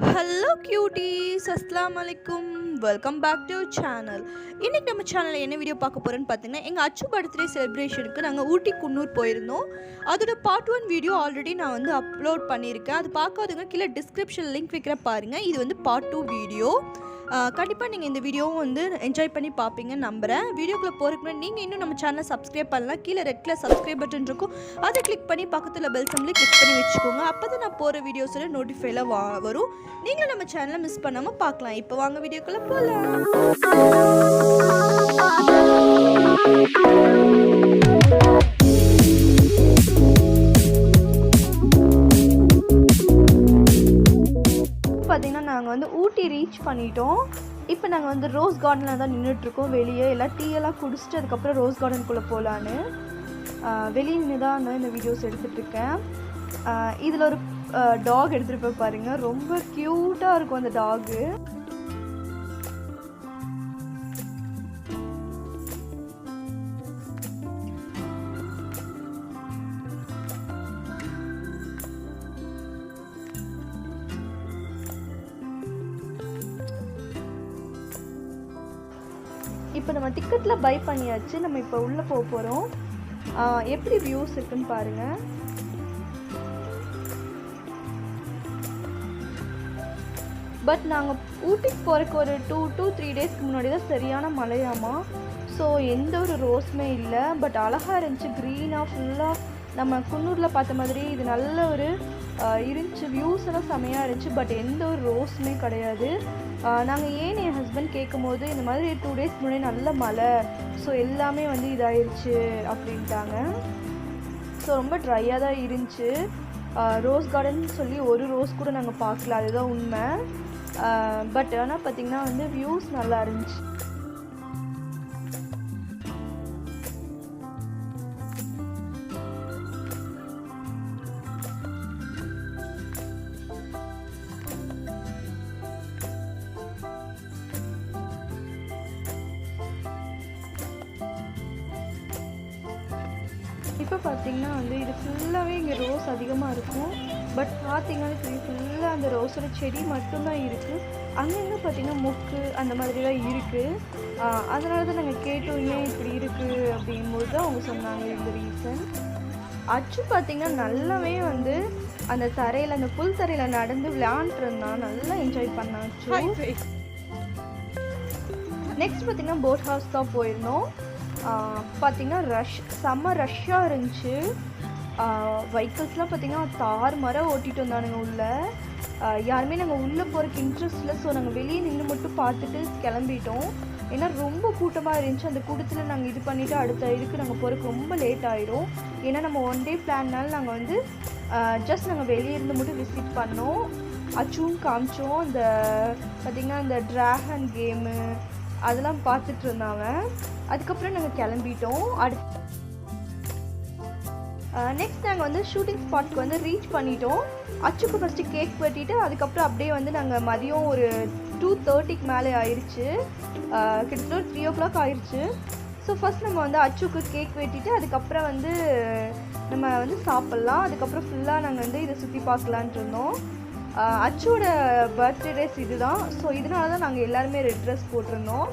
Hello cuties, Assalamu alaikum. Welcome back to our channel. இன்னைக்கு நம்ம சேனல்ல என்ன வீடியோ பார்க்க போறோம்னு பார்த்தீங்கன்னா எங்க அச்சு பர்த்டே செலிப்ரேஷனுக்கு நாங்க ஊட்டி குன்னூர் போயிருந்தோம். அதோட பார்ட் 1 வீடியோ ஆல்ரெடி நான் வந்து அப்லோட் பண்ணியிருக்கேன். அது பார்க்காதவங்க கீழே டிஸ்கிரிப்ஷன் லிங்க் வைக்கிறேன் பாருங்க. இது வந்து பார்ட் 2 வீடியோ. கண்டிப்பாக நீங்கள் இந்த வீடியோவும் வந்து என்ஜாய் பண்ணி பார்ப்பீங்கன்னு நம்புகிறேன். வீடியோக்குள்ளே போகிறதுக்கு முன்னாடி நீங்கள் இன்னும் நம்ம சேனலை சப்ஸ்கிரைப் பண்ணலாம். கீழே ரெட் கலர் சப்ஸ்கிரைப் பட்டன் இருக்கும், அதை கிளிக் பண்ணி பக்கத்தில் பெல் சிம்பலை கிளிக் பண்ணி வச்சுக்கோங்க. அப்போ தான் நான் போகிற வீடியோஸில் நோட்டிஃபைலாம் வரும். நீங்களும் நம்ம சேனலை மிஸ் பண்ணாமல் பார்க்கலாம். இப்போ வாங்க வீடியோக்குள்ளே போகலாம். பார்த்தீங்கன்னா நாங்கள் வந்து ஊட்டி ரீச் பண்ணிட்டோம். இப்போ நாங்கள் வந்து ரோஸ் கார்டனில் தான் நின்றுட்டுருக்கோம். வெளியே எல்லாம் டீயெல்லாம் குடிச்சிட்டு அதுக்கப்புறம் ரோஸ் கார்டனுக்குள்ளே போகலான்னு வெளியே நின்று தான் இந்த வீடியோஸ் எடுத்துகிட்ருக்கேன். இதில் ஒரு டாக் எடுத்துகிட்டு போய் பாருங்கள், ரொம்ப க்யூட்டாக இருக்கும் அந்த டாகு. இப்போ நம்ம டிக்கெட்டில் பை பண்ணியாச்சு. நம்ம இப்போ உள்ளே போக போகிறோம். எப்படி வியூஸ் இருக்குன்னு பாருங்கள். பட் நாங்கள் ஊட்டிக்கு போகிறக்கு ஒரு 2 to 3 டேஸ்க்கு முன்னாடி தான் சரியான மழையாமா. ஸோ எந்த ஒரு ரோஸுமே இல்லை. பட் அழகாக இருந்துச்சு, க்ரீனாக ஃபுல்லாக நம்ம குன்னூரில் பார்த்த மாதிரி இது நல்ல ஒரு இருந்துச்சு. வியூஸ் எல்லாம் செமையாக இருந்துச்சு. பட் எந்த ஒரு ரோஸுமே கிடையாது. நாங்கள் ஏன் என் ஹஸ்பண்ட் கேட்கும் போது இந்த மாதிரி 2 டேஸ் முன்னாடி நல்ல மழை, ஸோ எல்லாமே வந்து இதாகிருச்சு அப்படின்ட்டாங்க. ஸோ ரொம்ப ட்ரையாக தான் இருந்துச்சு. ரோஸ் கார்டன் சொல்லி ஒரு ரோஸ் கூட நாங்கள் பார்க்கல, அதுதான் உண்மை. பட் ஆனால் பார்த்திங்கன்னா வந்து வியூஸ் நல்லா இருந்துச்சு. இப்போ பார்த்திங்கன்னா வந்து இது ஃபுல்லாகவே இங்கே ரோஸ் அதிகமாக இருக்கும். பட் பார்த்திங்கன்னா இது ஃபுல்லாக அந்த ரோஸோட செடி மட்டும்தான் இருக்குது. அங்கங்கே பார்த்திங்கன்னா மொக்கு அந்த மாதிரிலாம் இருக்குது. அதனால தான் நாங்கள் கேட்டோம் ஏன் இப்படி இருக்குது அப்படிங்கும்போது தான் அவங்க சொன்னாங்க இந்த ரீசன். அச்சு பார்த்திங்கன்னா நல்லாவே வந்து அந்த தரையில், அந்த புல் தரையில் நடந்து விளையாண்டுருந்தான், நல்லா என்ஜாய் பண்ணாச்சு. நெக்ஸ்ட் பார்த்திங்கன்னா போட் ஹவுஸ் தான் போயிருந்தோம். பார்த்திங்கன்னா செம்ம ரஷ்ஷாக இருந்துச்சு. வெஹிக்கிள்ஸ்லாம் பார்த்திங்கன்னா தாறுமாறாக ஓட்டிகிட்டு வந்தானுங்க உள்ளே. யாருமே நாங்கள் உள்ளே போகிறதுக்கு இன்ட்ரெஸ்ட் இல்லை. ஸோ நாங்கள் வெளியே நின்று மட்டும் பார்த்துட்டு கிளம்பிட்டோம். ஏன்னா ரொம்ப கூட்டமாக இருந்துச்சு. அந்த கூட்டத்தில் நாங்கள் இது பண்ணிவிட்டு அடுத்த இதுக்கு நாங்கள் போகிறதுக்கு ரொம்ப லேட் ஆகிடும். ஏன்னா நம்ம 1 டே பிளான்னால நாங்கள் வந்து ஜஸ்ட் நாங்கள் வெளியே இருந்து மட்டும் விசிட் பண்ணோம். அச்சுவும் காமிச்சோம். அந்த பார்த்திங்கன்னா இந்த ட்ராகன் கேமு அதெல்லாம் பார்த்துட்டு இருந்தாங்க. அதுக்கப்புறம் நாங்கள் கிளம்பிட்டோம். நெக்ஸ்ட் நாங்கள் வந்து ஷூட்டிங் ஸ்பாட்க்கு வந்து ரீச் பண்ணிட்டோம். அச்சுக்கு ஃபஸ்ட்டு கேக் வெட்டிட்டு அதுக்கப்புறம் அப்படியே வந்து நாங்கள் மதியம் ஒரு 2:30க்கு மேலே ஆயிடுச்சு. கிட்டத்தட்ட ஒரு 3 o'clock ஆயிடுச்சு. ஸோ ஃபஸ்ட் நம்ம வந்து அச்சுக்கு கேக் வெட்டிட்டு அதுக்கப்புறம் வந்து நம்ம வந்து சாப்பிட்லாம். அதுக்கப்புறம் ஃபுல்லாக நாங்கள் வந்து இதை சுற்றி பார்க்கலான்ட்டு இருந்தோம். அச்சோட பர்த்டே ட்ரெஸ் இதுதான். ஸோ இதனால தான் நாங்கள் எல்லாருமே ரெட் ட்ரெஸ் போட்டிருந்தோம்.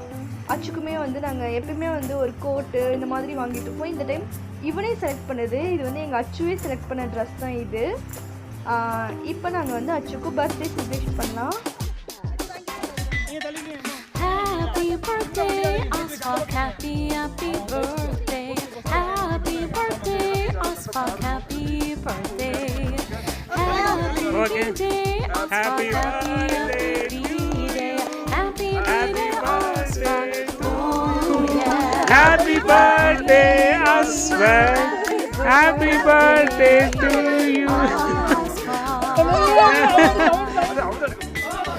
அச்சுக்குமே வந்து நாங்கள் எப்பயுமே வந்து ஒரு கோட்டு இந்த மாதிரி வாங்கிட்டு இருப்போம். இந்த டைம் இவனே செலக்ட் பண்ணது. இது வந்து எங்கள் அச்சுவே செலக்ட் பண்ண ட்ரெஸ் தான் இது. இப்போ நாங்கள் வந்து அச்சுக்கு பர்த்டே செலிப்ரேஷன் பண்ணலாம். Happy birthday, Ashfaq, happy birthday. Happy birthday, Ashfaq, happy birthday. Happy birthday, Ashfaq, happy birthday. Happy birthday, Ashfaq. Oh yeah. Happy birthday, Ashfaq. Happy birthday to you.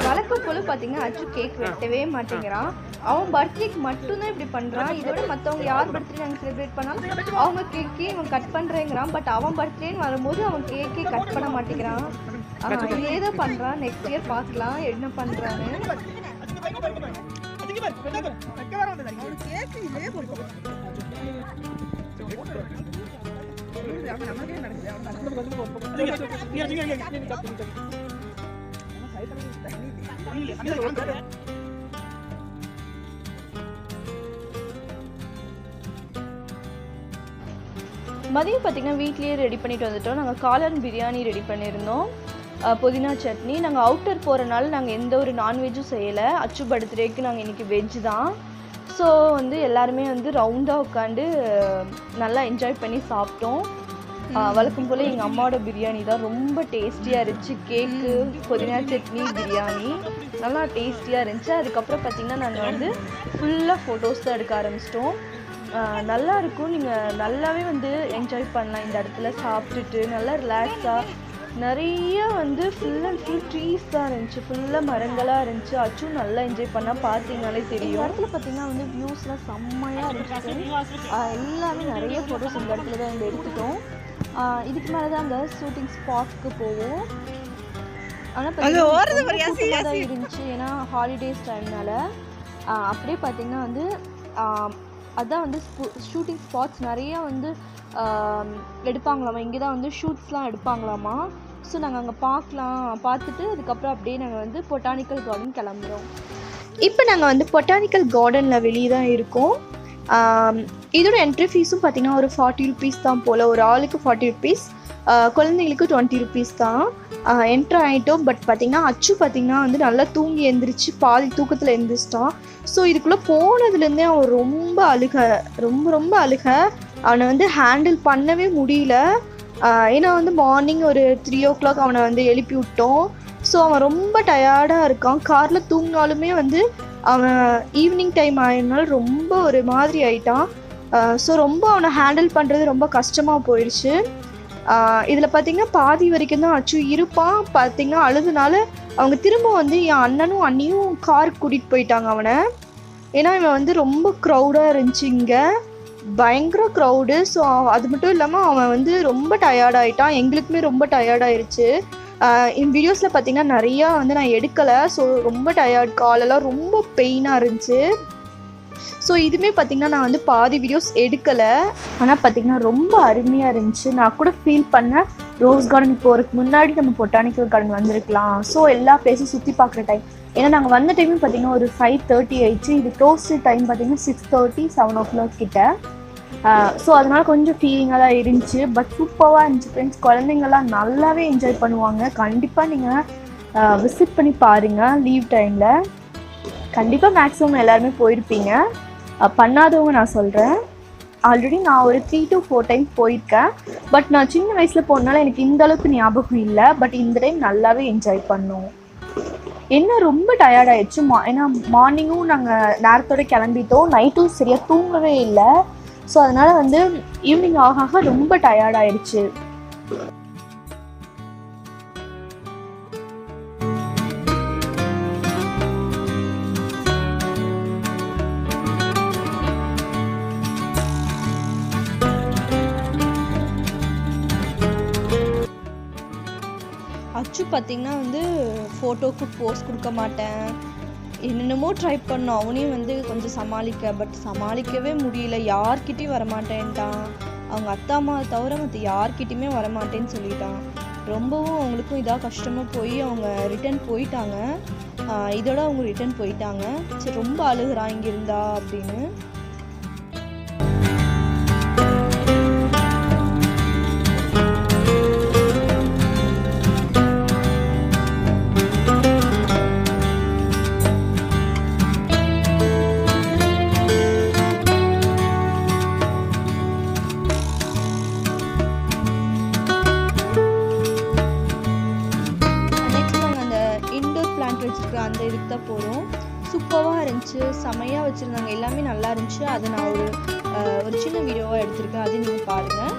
வழக்கம் போல பார்த்தீங்கன்னா அச்சு கேக் வெட்டவே மாட்டேங்கிறான். அவன் பர்த்டேக்கு மட்டும்தான் இப்படி பண்ணுறான். இதோட மற்றவங்க யார் பர்த்டே நாங்கள் செலிப்ரேட் பண்ணாலும் அவங்க கேக்கே இவன் கட் பண்ணுறேங்கிறான். பட் அவன் பர்த்டேன்னு வரும்போது அவன் கேக்கே கட் பண்ண மாட்டேங்கிறான். ஏதோ பண்ணுறான். நெக்ஸ்ட் இயர் பார்க்கலாம் என்ன பண்ணுறான்னு. மதியம் பார்த்திங்கன்னா வீட்லேயே ரெடி பண்ணிட்டு வந்துட்டோம். நாங்கள் காளான் பிரியாணி ரெடி பண்ணியிருந்தோம், புதினா சட்னி. நாங்கள் அவுட்டர் போகிறனால நாங்கள் எந்த ஒரு நான்வெஜ்ஜும் செய்யலை. அச்சு பர்த்டேக்கு நாங்கள் இன்றைக்கி வெஜ் தான். ஸோ வந்து எல்லாருமே வந்து ரவுண்டாக உட்காந்து நல்லா என்ஜாய் பண்ணி சாப்பிட்டோம். வழக்கம் போல் எங்கள் அம்மாவோட பிரியாணி தான் ரொம்ப டேஸ்டியாக இருந்துச்சு. கேக்கு, புதினா சட்னி, பிரியாணி நல்லா டேஸ்டியாக இருந்துச்சு. அதுக்கப்புறம் பார்த்திங்கன்னா நாங்கள் வந்து ஃபுல்லாக ஃபோட்டோஸ் தான் எடுக்க ஆரம்பிச்சிட்டோம். நல்லா இருக்கும். நீங்கள் நல்லாவே வந்து என்ஜாய் பண்ணலாம் இந்த இடத்துல சாப்பிட்டுட்டு நல்லா ரிலாக்ஸாக. நிறைய வந்து ஃபுல் அண்ட் ஃபுல் ட்ரீஸ் தான் இருந்துச்சு, ஃபுல்லாக மரங்களாக இருந்துச்சு. அச்சும் நல்லா என்ஜாய் பண்ணால் பார்த்தீங்கனாலே தெரியும். இடத்துல பார்த்திங்கன்னா வந்து வியூஸ்லாம் செம்மையாக இருந்துச்சு. எல்லாமே நிறைய ஃபோட்டோஸ் இந்த இடத்துல தான் வந்து எடுத்துட்டோம். இதுக்கு மேலே தான் அந்த ஷூட்டிங் ஸ்பாட்க்கு போவோம். ஆனால் பார்த்தீங்கன்னா தான் இருந்துச்சு, ஏன்னா ஹாலிடேஸ் டைம்னால. அப்படியே பார்த்திங்கன்னா வந்து அதான் வந்து ஷூட்டிங் ஸ்பாட்ஸ் நிறையா வந்து எடுப்பாங்களாமா. இங்கே தான் வந்து ஷூட்ஸ்லாம் எடுப்பாங்களாமா. ஸோ நாங்கள் அங்கே பார்த்துட்டு அதுக்கப்புறம் அப்படியே நாங்கள் வந்து பொட்டானிக்கல் கார்டன் கிளம்புறோம். இப்போ நாங்கள் வந்து பொட்டானிக்கல் கார்டனில் வெளியே தான் இருக்கோம். இதோட என்ட்ரி ஃபீஸும் பார்த்திங்கன்னா ஒரு 40 ருபீஸ் தான் போல். ஒரு ஆளுக்கு 40 ருபீஸ், குழந்தைங்களுக்கு 20 ருபீஸ் தான். என்ட்ரு ஆகிட்டோம். பட் பார்த்திங்கன்னா அச்சு பார்த்திங்கன்னா வந்து நல்லா தூங்கி எழுந்திரிச்சு பாதி தூக்கத்தில் எழுந்திரிச்சிட்டான். ஸோ இதுக்குள்ளே போனதுலேருந்தே அவன் ரொம்ப அழுக. அவனை வந்து ஹேண்டில் பண்ணவே முடியல. ஏன்னா வந்து மார்னிங் ஒரு 3 o'clock அவனை வந்து எழுப்பி விட்டோம். ஸோ அவன் ரொம்ப டயர்டாக இருக்கான். காரில் தூங்கினாலுமே வந்து அவன் ஈவினிங் டைம் ஆகினால ரொம்ப ஒரு மாதிரி ஆயிட்டான். ஸோ ரொம்ப அவனை ஹேண்டில் பண்ணுறது ரொம்ப கஷ்டமாக போயிடுச்சு. இதில் பார்த்திங்கன்னா பாதி வரைக்கும் தான் அச்சு இருப்பான். பார்த்திங்கன்னா அழுதுனால அவங்க திரும்ப வந்து என் அண்ணனும் அண்ணியும் காருக்கு கூட்டிகிட்டு போயிட்டாங்க அவனை. ஏன்னா இவன் வந்து ரொம்ப க்ரௌடாக இருந்துச்சு, இங்கே பயங்கர க்ரௌடு. ஸோ அது மட்டும் இல்லாமல் அவன் வந்து ரொம்ப டயர்டாயிட்டான். எங்களுக்குமே ரொம்ப டயர்டாயிருச்சு. இந்த வீடியோஸில் பார்த்திங்கன்னா நிறையா வந்து நான் எடுக்கலை. ஸோ ரொம்ப டயர்ட், காலெல்லாம் ரொம்ப பெயினாக இருந்துச்சு. ஸோ இதுவுமே பார்த்திங்கன்னா நான் வந்து பாதி வீடியோஸ் எடுக்கலை. ஆனால் பார்த்திங்கன்னா ரொம்ப அருமையாக இருந்துச்சு. நான் கூட ஃபீல் பண்ணேன் ரோஸ் கார்டன் போகிறதுக்கு முன்னாடி நம்ம பொட்டானிக்கல் கார்டன் வந்திருக்கலாம். ஸோ எல்லா பிளேஸும் சுற்றி பார்க்குற டைம். ஏன்னா நாங்கள் வந்த டைமும் பார்த்திங்கன்னா ஒரு 5:30 ஆயிடுச்சு. இது க்ளோஸ் டைம் பார்த்திங்கன்னா 6:30, 7 o'clock கிட்ட. ஸோ அதனால் கொஞ்சம் ஃபீலிங்காக தான் இருந்துச்சு. பட் சூப்பராக இருந்துச்சு ஃப்ரெண்ட்ஸ். குழந்தைங்கள்லாம் நல்லாவே என்ஜாய் பண்ணுவாங்க. கண்டிப்பாக நீங்கள் விசிட் பண்ணி பாருங்கள். லீவ் டைமில் கண்டிப்பாக மேக்ஸிமம் எல்லாருமே போயிருப்பீங்க. பண்ணாதவங்க நான் சொல்கிறேன். ஆல்ரெடி நான் ஒரு 3 to 4 டைம்ஸ் போயிருக்கேன். பட் நான் சின்ன வயசில் போனால எனக்கு இந்த அளவுக்கு ஞாபகம் இல்லை. பட் இந்த டைம் நல்லாவே என்ஜாய் பண்ணோம். என்ன ரொம்ப டயர்டாயிடுச்சு. ஏன்னா மார்னிங்கும் நாங்கள் நேரத்தோடு கிளம்பிட்டோம், நைட்டும் சரியாக தூங்கவே இல்லை. ஸோ அதனால் வந்து ஈவினிங் ஆக ரொம்ப டயர்டாயிடுச்சு. அச்சு பார்த்திங்கன்னா வந்து ஃபோட்டோவுக்கு போஸ் கொடுக்க மாட்டேன், என்னென்னமோ ட்ரை பண்ணோம். அவனையும் வந்து கொஞ்சம் சமாளிக்க, பட் சமாளிக்கவே முடியல. யார்கிட்டையும் வரமாட்டேன்ட்டான். அவங்க அத்தா அம்மா தவிர மற்ற யார்கிட்டையுமே வரமாட்டேன்னு சொல்லிட்டான். ரொம்பவும் அவங்களுக்கும் இதாக கஷ்டமாக போய் அவங்க ரிட்டன் போயிட்டாங்க. இதோட அவங்க ரிட்டன் போயிட்டாங்க. சரி ரொம்ப அழுகுறான் இங்கே இருந்தா அப்படின்னு. அந்த இதுக்கு தான் போகிறோம். சூப்பராக இருந்துச்சு, செமையாக வச்சுருந்தாங்க, எல்லாமே நல்லா இருந்துச்சு. அதை நான் ஒரு சின்ன வீடியோவாக எடுத்திருக்கேன், அதையும் நீங்கள் பாருங்கள்.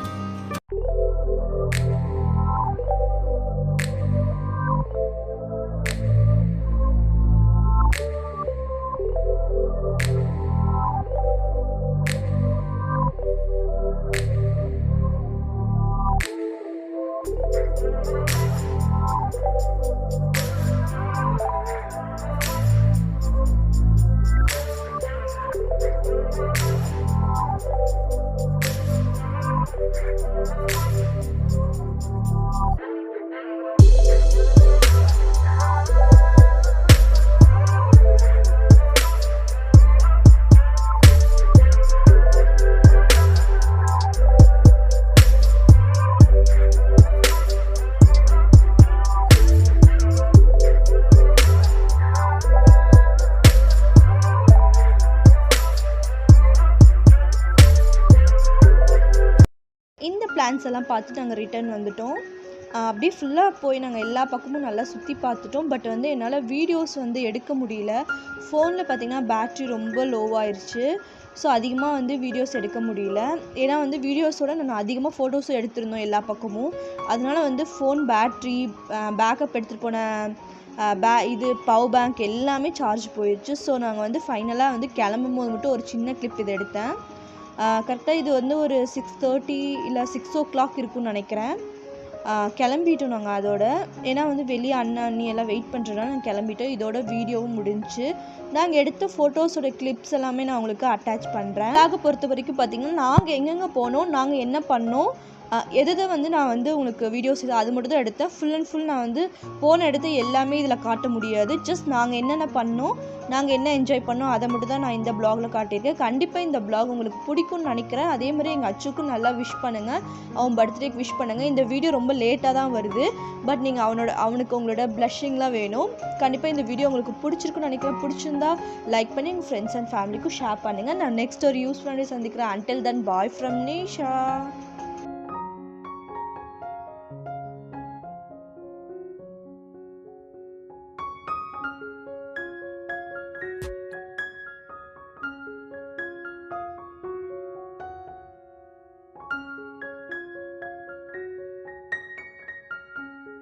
பிளான்ஸ் எல்லாம் பார்த்துட்டு நாங்கள் ரிட்டர்ன் வந்துட்டோம். அப்படியே ஃபுல்லாக போய் நாங்கள் எல்லா பக்கமும் நல்லா சுற்றி பார்த்துட்டோம். பட் வந்து என்னால் வீடியோஸ் வந்து எடுக்க முடியல. ஃபோனில் பார்த்திங்கன்னா பேட்ரி ரொம்ப லோவாயிருச்சு. ஸோ அதிகமாக வந்து வீடியோஸ் எடுக்க முடியல. ஏன்னா வந்து வீடியோஸோட நான் அதிகமாக ஃபோட்டோஸும் எடுத்திருந்தோம் எல்லா பக்கமும். அதனால் வந்து ஃபோன் பேட்ரி, பேக்கப் எடுத்துகிட்டு போன இது பவர் பேங்க் எல்லாமே சார்ஜ் போயிடுச்சு. ஸோ நாங்கள் வந்து ஃபைனலாக வந்து கிளம்பும் போது மட்டும் ஒரு சின்ன கிளிப் இதை எடுத்தேன். கரெக்டாக இது வந்து ஒரு 6:30 இல்லை 6 o'clock இருக்குன்னு நினைக்கிறேன். கிளம்பிட்டோம் நாங்கள் அதோட. ஏன்னா வந்து வெளியே அண்ணி எல்லாம் வெயிட் பண்ணுறதுனால நாங்கள் கிளம்பிட்டோம். இதோட வீடியோவும் முடிஞ்சிச்சு. நாங்கள் எடுத்த ஃபோட்டோஸோட கிளிப்ஸ் எல்லாமே நான் உங்களுக்கு அட்டாச் பண்ணுறேன். பேக்கை பொறுத்த வரைக்கும் பார்த்திங்கன்னா நாங்கள் எங்கெங்கே போனோம், நாங்கள் என்ன பண்ணோம், எதை வந்து நான் வந்து உங்களுக்கு வீடியோஸ் அது மட்டும் தான் எடுத்தேன். ஃபுல் அண்ட் ஃபுல் நான் வந்து போன இடத்த எல்லாமே இதில் காட்ட முடியாது. ஜஸ்ட் நாங்கள் என்னென்ன பண்ணோம், நாங்கள் என்ன என்ஜாய் பண்ணோம் அதை மட்டும் தான் நான் இந்த ப்ளாகில் காட்டியிருக்கேன். கண்டிப்பாக இந்த ப்ளாக் உங்களுக்கு பிடிக்கும்னு நினைக்கிறேன். அதே மாதிரி எங்கள் அச்சுக்கும் நல்லா விஷ் பண்ணுங்கள், அவன் பர்த்டேக்கு விஷ் பண்ணுங்கள். இந்த வீடியோ ரொம்ப லேட்டாக தான் வருது. பட் நீங்கள் அவனுக்கு உங்களோட ப்ளஷிங்லாம் வேணும். கண்டிப்பாக இந்த வீடியோ உங்களுக்கு பிடிச்சிருக்குன்னு நினைக்கிறேன். பிடிச்சிருந்தா லைக் பண்ணி எங்கள் ஃப்ரெண்ட்ஸ் அண்ட் ஃபேமிலிக்கும் ஷேர் பண்ணுங்கள். நான் நெக்ஸ்ட் ஒரு யூஸ்ஃபுல்லாக சந்திக்கிறேன். Until then bye from Nisha.